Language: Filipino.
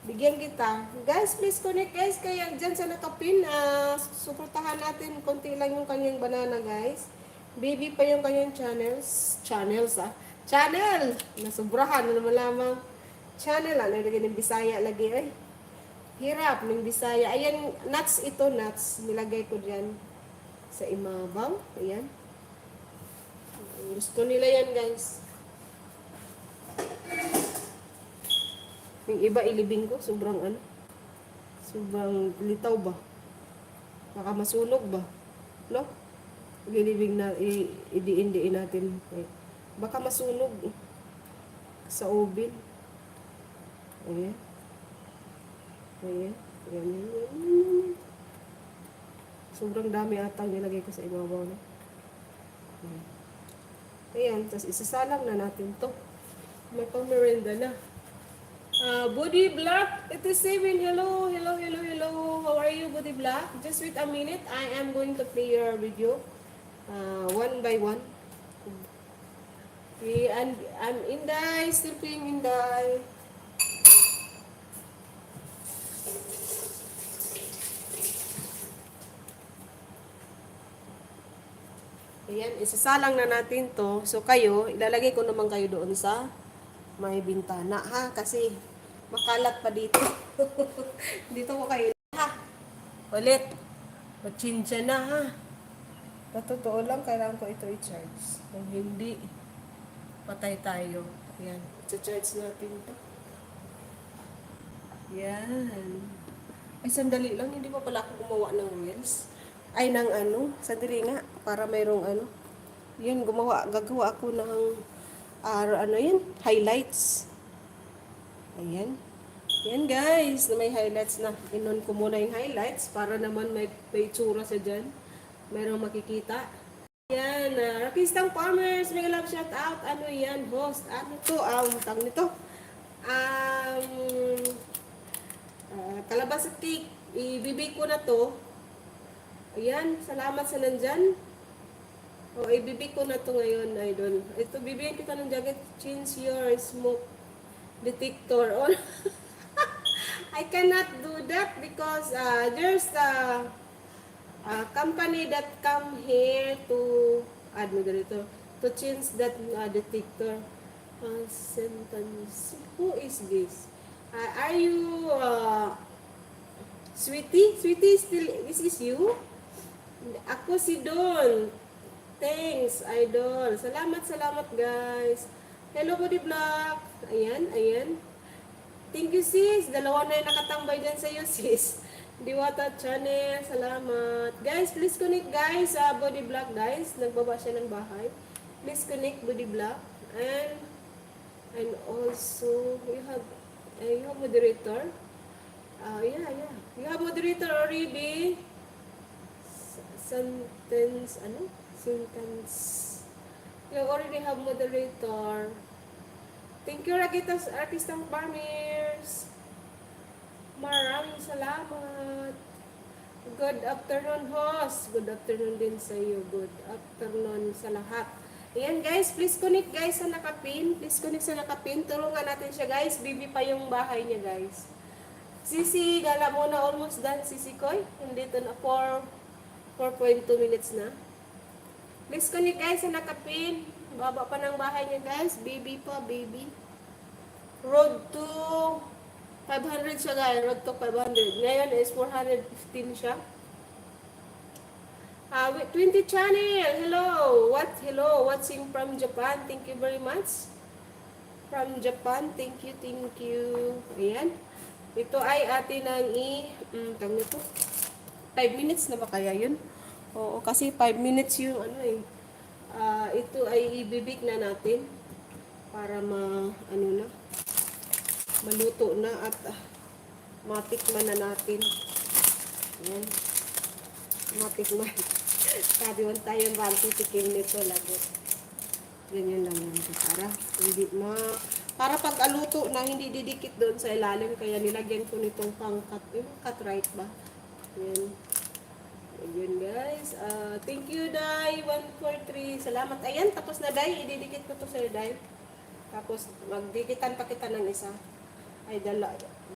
Bigyan kita. Guys, please connect guys. Kaya dyan sa nakapin, suportahan natin. Konti lang yung kanyang banana guys. Baby pa yung kanyang channels. Channels Channel! Nasubrahan na naman lamang. Channel ano lagi ng Bisaya lagi ay. Hirap ng Bisaya. Ayan, nuts ito, nuts. Nilagay ko dyan sa imabaw. Ayan. Gusto nila yan guys. Yung iba ilibing ko, sobrang ano. Sobrang litaw ba? Baka masunog ba? No? Ilibing na, idiin-diin natin. Baka masunog sa oven. Ayan. Ayan. Ayan. Ayan. Sobrang dami atang nilagay ko sa ibabaw na. Ayan. Ayan. Tapos isasalang na natin to. May pang-merenda na. Body Black 87, hello, hello, hello, hello. How are you, Body Black? Just wait a minute. I am going to play your video one by one. Okay, and I'm Inday, still playing Inday. Ayan, isasalang na natin to. So kayo, ilalagay ko naman kayo doon sa may bintana ha, kasi makalat pa dito. Dito ko kayo ha. Ulit. Pachinsya na ha. Sa totoo lang, kailangan ko ito i-charge. Kung hindi, patay tayo. Ayan. I-charge natin ito. Yan. Ay, sandali lang. Hindi pa pala ako gumawa ng reels. Ay, ng ano. Sandali nga. Para mayroong ano. Yan, gagawa ako ng ano yan? Highlights. Ayan. Yan guys. Na may highlights na. Inon ko muna yung highlights para naman may tsura sa dyan. Mayroong makikita. Yan, Rakistang Farmers, mega love shout out. Ano yan, host? Ano to? Tang nito. Kalabasa cake. Ibibig ko na to. Ayan, salamat sa nandyan. Ibibig ko na to ngayon, idol. Ito, bibigyan kita ng jacket. Change your smoke detector. I cannot do that because there's company that come here to add mo dito to change that detector sentence. Who is this? Are you Sweetie? Sweetie, still this is you? Ako si Don. Thanks, idol. Salamat guys. Hello, Body Block. Ayan, ayan. Thank you, sis. Dalawa na yung nakatambay dyan sa iyo, sis. Diwata Channel, salamat. Guys, please connect guys sa Body Block guys. Nagbaba siya ng bahay. Please connect Body Block. And also, you have moderator. Yeah. You have moderator already. Sentence. You already have moderator. Thank you, Rakistang Farmers. Maraming salamat. Good afternoon, host. Good afternoon din sa iyo. Good afternoon sa lahat. Ayan guys, please connect guys sa nakapin. Please connect sa nakapin. Tulungan natin siya guys. Bibi pa yung bahay niya guys. Sisi, gala mo na almost done. Sisi Koy. Nandito na 4.2 minutes na. Please connect guys sa nakapin. Baba pa ng bahay niya guys. Baby pa, baby. Road to 500 siya guys. Road to 500. Ngayon is 415 siya. 20 channel. Hello. Hello. Watching from Japan. Thank you very much. From Japan. Thank you. Ayan. Ito ay atin ang tawag nito. 5 minutes na ba kaya yun? Oo, kasi 5 minutes yung ito ay ibibig na natin para maluto na at matikman na natin. Ayan. Matikman. Sabi man tayo tikim nito lagot. Ganyan lang yan. Para pag aluto na hindi didikit doon sa ilalim, kaya nilagyan ko nitong cut right ba? Ayan. Ayan guys. Thank you, Day. 143. Salamat. Ayan, tapos na, Day. Ididikit ko to sa Day. Tapos, magdikitan pa kita ng isa. Ay,